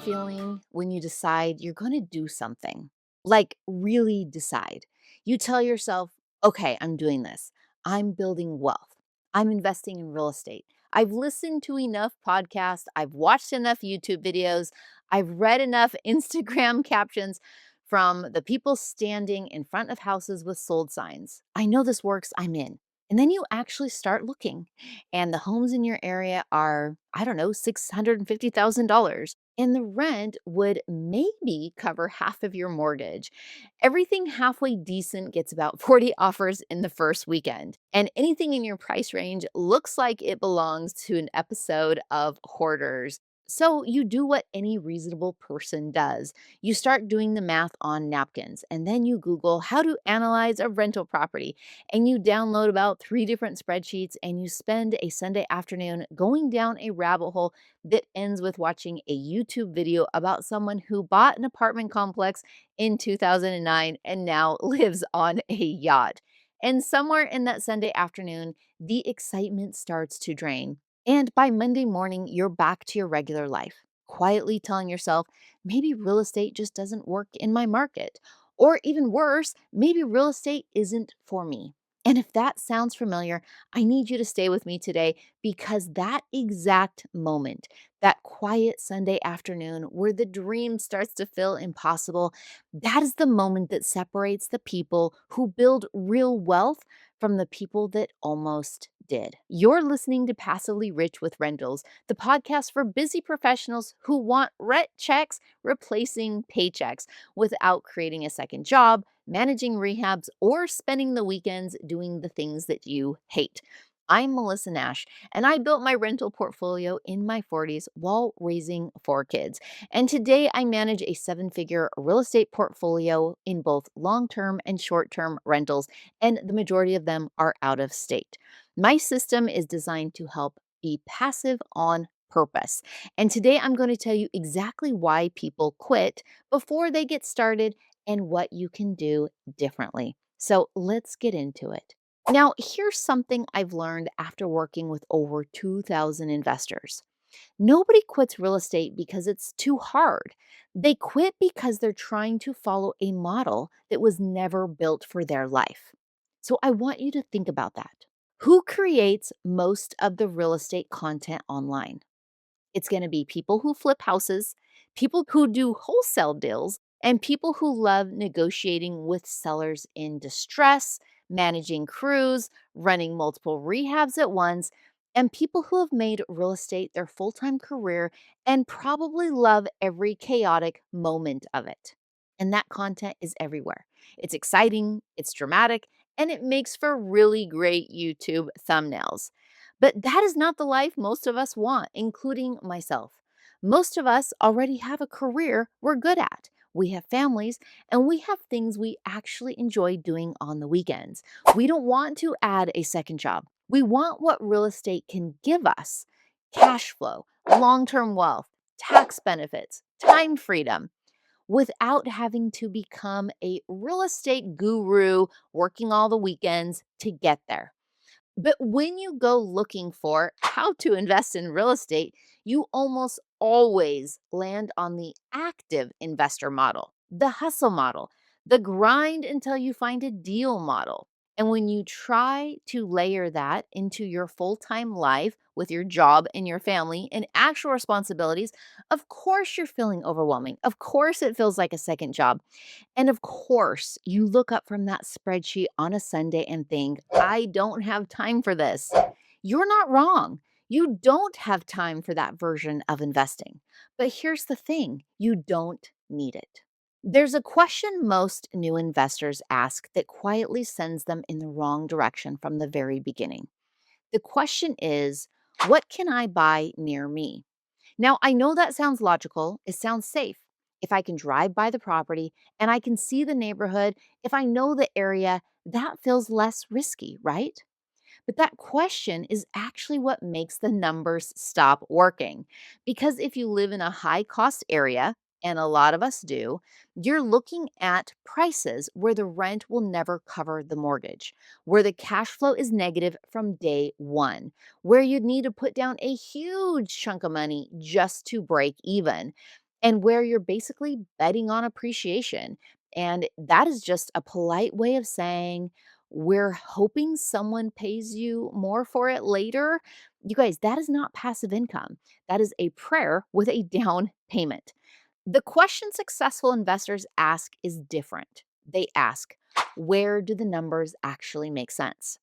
feeling when you decide you're going to do something? Like, really decide. You tell yourself, okay, I'm doing this. I'm building wealth. I'm investing in real estate. I've listened to enough podcasts. I've watched enough YouTube videos. I've read enough Instagram captions from the people standing in front of houses with sold signs. I know this works. I'm in. And then you actually start looking, and the homes in your area are, I don't know, $650,000. And the rent would maybe cover half of your mortgage. Everything halfway decent gets about 40 offers in the first weekend. And anything in your price range looks like it belongs to an episode of Hoarders. So you do what any reasonable person does. You start doing the math on napkins, and then you Google how to analyze a rental property, and you download about 3 different spreadsheets, and you spend a Sunday afternoon going down a rabbit hole that ends with watching a YouTube video about someone who bought an apartment complex in 2009 and now lives on a yacht. And somewhere in that Sunday afternoon, the excitement starts to drain. And by Monday morning, you're back to your regular life, quietly telling yourself, maybe real estate just doesn't work in my market. Or even worse, maybe real estate isn't for me. And if that sounds familiar, I need you to stay with me today, because that exact moment, that quiet Sunday afternoon where the dream starts to feel impossible, that is the moment that separates the people who build real wealth from the people that almost did. You're listening to Passively Rich with Rentals, the podcast for busy professionals who want rent checks replacing paychecks without creating a second job, managing rehabs, or spending the weekends doing the things that you hate. I'm Melissa Nash, and I built my rental portfolio in my 40s while raising 4 kids. And today I manage a 7-figure real estate portfolio in both long term and short term rentals, and the majority of them are out of state. My system is designed to help be passive on purpose. And today I'm going to tell you exactly why people quit before they get started and what you can do differently. So let's get into it. Now, here's something I've learned after working with over 2,000 investors. Nobody quits real estate because it's too hard. They quit because they're trying to follow a model that was never built for their life. So I want you to think about that. Who creates most of the real estate content online? It's going to be people who flip houses, people who do wholesale deals, and people who love negotiating with sellers in distress, managing crews, running multiple rehabs at once, and people who have made real estate their full time career and probably love every chaotic moment of it. And that content is everywhere. It's exciting, it's dramatic, and it makes for really great YouTube thumbnails. But that is not the life most of us want, including myself. Most of us already have a career we're good at. We have families, and we have things we actually enjoy doing on the weekends. We don't want to add a second job. We want what real estate can give us: cash flow, long term wealth, tax benefits, time freedom, without having to become a real estate guru working all the weekends to get there. But when you go looking for how to invest in real estate, you almost always land on the active investor model, the hustle model, the grind until you find a deal model. And when you try to layer that into your full time life with your job and your family and actual responsibilities, of course you're feeling overwhelming. Of course it feels like a second job. And of course, you look up from that spreadsheet on a Sunday and think, I don't have time for this. You're not wrong. You don't have time for that version of investing. But here's the thing: you don't need it. There's a question most new investors ask that quietly sends them in the wrong direction from the very beginning. The question is, what can I buy near me? Now, I know that sounds logical. It sounds safe. If I can drive by the property and I can see the neighborhood, if I know the area, that feels less risky, right? But that question is actually what makes the numbers stop working. Because if you live in a high cost area, and a lot of us do, you're looking at prices where the rent will never cover the mortgage, where the cash flow is negative from day one, where you'd need to put down a huge chunk of money just to break even. and where you're basically betting on appreciation. And that is just a polite way of saying we're hoping someone pays you more for it later. You guys, that is not passive income. That is a prayer with a down payment. The question successful investors ask is different. They ask, where do the numbers actually make sense?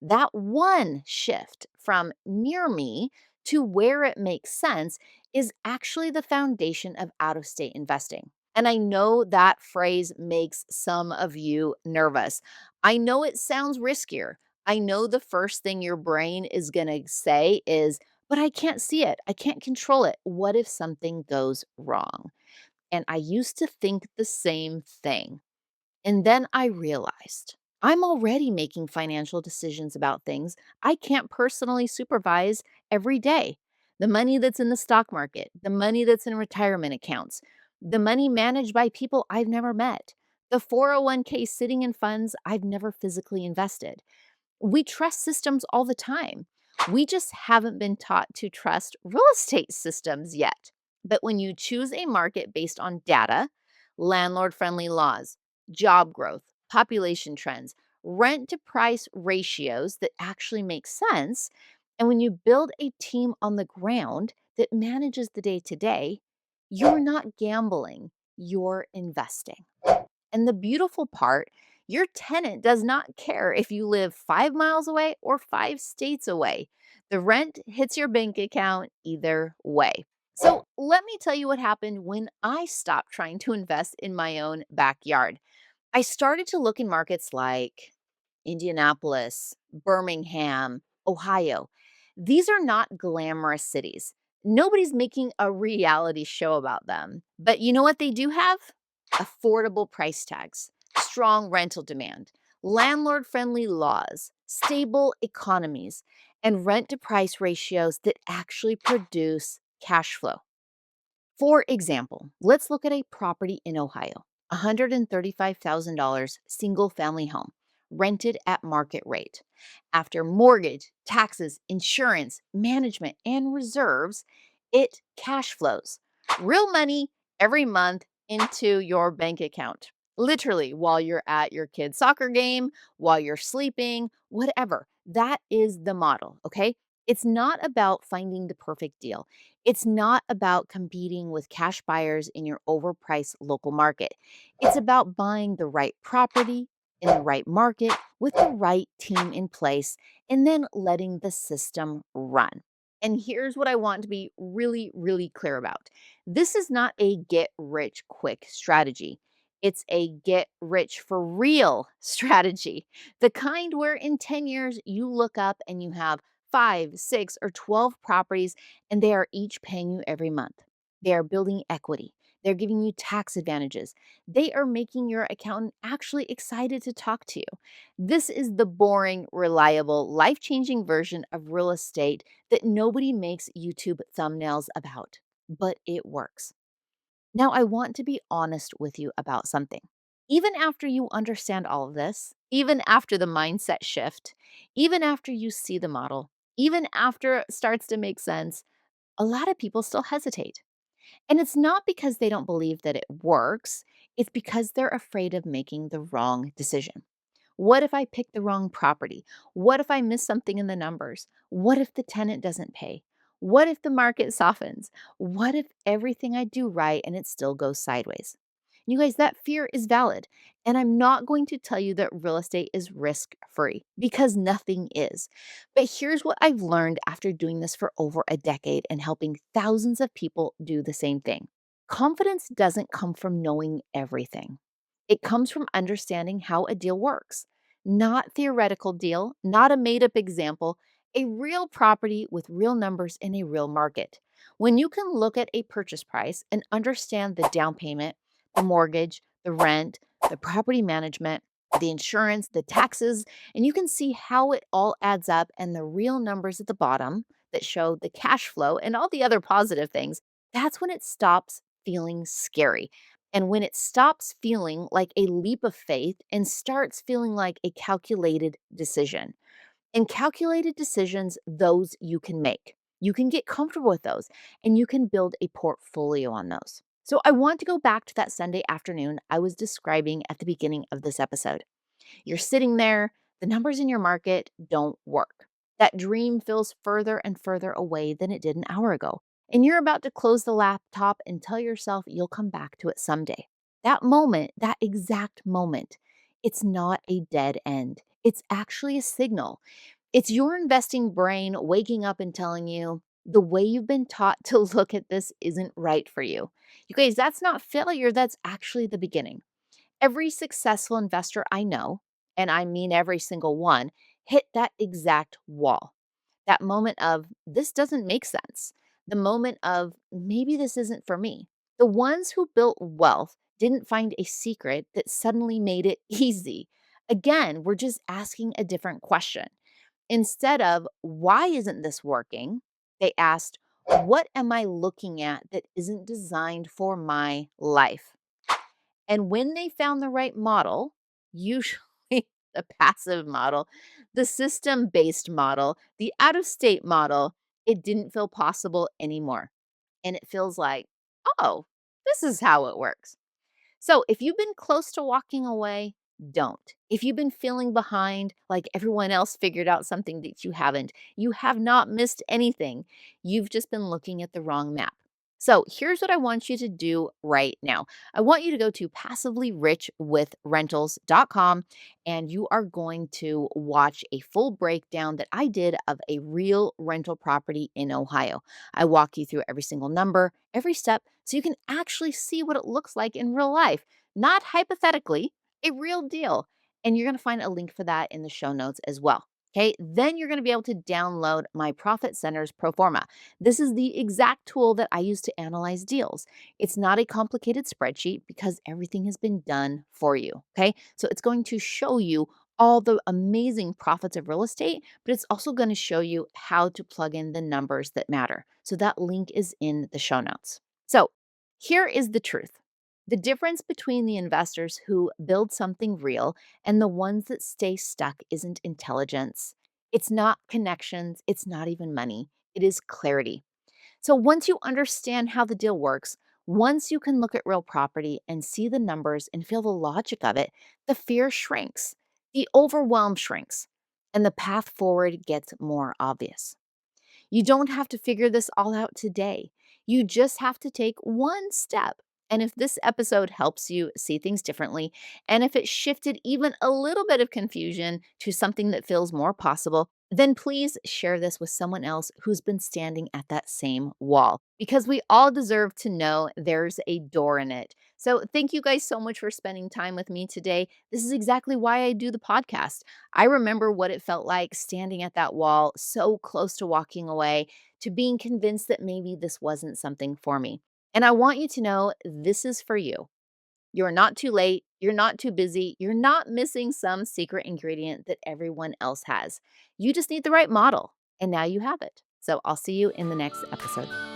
That one shift from near me to where it makes sense is actually the foundation of out of state investing. And I know that phrase makes some of you nervous. I know it sounds riskier. I know the first thing your brain is going to say is, but I can't see it. I can't control it. What if something goes wrong? And I used to think the same thing. And then I realized I'm already making financial decisions about things I can't personally supervise every day. The money that's in the stock market, the money that's in retirement accounts, the money managed by people I've never met, the 401k sitting in funds I've never physically invested. We trust systems all the time. We just haven't been taught to trust real estate systems yet. But when you choose a market based on data, landlord friendly laws, job growth, population trends, rent to price ratios that actually make sense, and when you build a team on the ground that manages the day to day, you're not gambling, you're investing. And the beautiful part, your tenant does not care if you live 5 miles away or 5 states away. The rent hits your bank account either way. So, let me tell you what happened when I stopped trying to invest in my own backyard. I started to look in markets like Indianapolis, Birmingham, Ohio. These are not glamorous cities. Nobody's making a reality show about them. But you know what they do have? Affordable price tags, strong rental demand, landlord friendly laws, stable economies, and rent to price ratios that actually produce cash flow. For example, let's look at a property in Ohio, $135,000 single family home, rented at market rate. After mortgage, taxes, insurance, management, and reserves, it cash flows. Real money every month into your bank account. Literally, while you're at your kid's soccer game, while you're sleeping, whatever. That is the model, okay? It's not about finding the perfect deal. It's not about competing with cash buyers in your overpriced local market. It's about buying the right property in the right market with the right team in place and then letting the system run. And here's what I want to be really, really clear about. This is not a get rich quick strategy. It's a get rich for real strategy. The kind where in 10 years you look up and you have 5, 6, or 12 properties and they are each paying you every month. They are building equity. They're giving you tax advantages. They are making your accountant actually excited to talk to you. This is the boring, reliable, life changing version of real estate that nobody makes YouTube thumbnails about, but it works. Now, I want to be honest with you about something. Even after you understand all of this, even after the mindset shift, even after you see the model, even after it starts to make sense, a lot of people still hesitate. And it's not because they don't believe that it works, it's because they're afraid of making the wrong decision. What if I pick the wrong property? What if I miss something in the numbers? What if the tenant doesn't pay? What if the market softens? What if everything I do right and it still goes sideways? You guys, that fear is valid. And I'm not going to tell you that real estate is risk free because nothing is. But here's what I've learned after doing this for over a decade and helping thousands of people do the same thing. Confidence doesn't come from knowing everything. It comes from understanding how a deal works. Not theoretical deal, not a made up example, a real property with real numbers in a real market. When you can look at a purchase price and understand the down payment, the mortgage, the rent, the property management, the insurance, the taxes, and you can see how it all adds up and the real numbers at the bottom that show the cash flow and all the other positive things, that's when it stops feeling scary. And when it stops feeling like a leap of faith and starts feeling like a calculated decision. And calculated decisions, those you can make. You can get comfortable with those and you can build a portfolio on those. So I want to go back to that Sunday afternoon I was describing at the beginning of this episode. You're sitting there, the numbers in your market don't work. That dream feels further and further away than it did an hour ago. And you're about to close the laptop and tell yourself you'll come back to it someday. That moment, that exact moment, it's not a dead end. It's actually a signal. It's your investing brain waking up and telling you the way you've been taught to look at this isn't right for you. You guys, that's not failure, that's actually the beginning. Every successful investor I know, and I mean every single one, hit that exact wall. That moment of, this doesn't make sense. The moment of, maybe this isn't for me. The ones who built wealth didn't find a secret that suddenly made it easy. Again, we're just asking a different question. Instead of, why isn't this working? They asked, what am I looking at that isn't designed for my life? And when they found the right model, usually the passive model, the system based model, the out of state model, it didn't feel possible anymore. And it feels like, oh, this is how it works. So if you've been close to walking away, don't. If you've been feeling behind, like everyone else figured out something that you haven't, you have not missed anything. You've just been looking at the wrong map. So here's what I want you to do right now. I want you to go to passivelyrich.with rentals.com and you are going to watch a full breakdown that I did of a real rental property in Ohio. I walk you through every single number, every step, so you can actually see what it looks like in real life, not hypothetically, a real deal. And you're going to find a link for that in the show notes as well. Okay, then you're going to be able to download my Profit Centers Pro Forma. This is the exact tool that I use to analyze deals. It's not a complicated spreadsheet because everything has been done for you. Okay, so it's going to show you all the amazing profits of real estate, but it's also going to show you how to plug in the numbers that matter. So that link is in the show notes. So here is the truth. The difference between the investors who build something real and the ones that stay stuck isn't intelligence. It's not connections. It's not even money. It is clarity. So once you understand how the deal works, once you can look at real property and see the numbers and feel the logic of it, the fear shrinks, the overwhelm shrinks, and the path forward gets more obvious. You don't have to figure this all out today. You just have to take one step. And if this episode helps you see things differently, and if it shifted even a little bit of confusion to something that feels more possible, then please share this with someone else who's been standing at that same wall because we all deserve to know there's a door in it. So, thank you guys so much for spending time with me today. This is exactly why I do the podcast. I remember what it felt like standing at that wall, so close to walking away, to being convinced that maybe this wasn't something for me. And I want you to know this is for you. You're not too late. You're not too busy. You're not missing some secret ingredient that everyone else has. You just need the right model. And now you have it. So I'll see you in the next episode.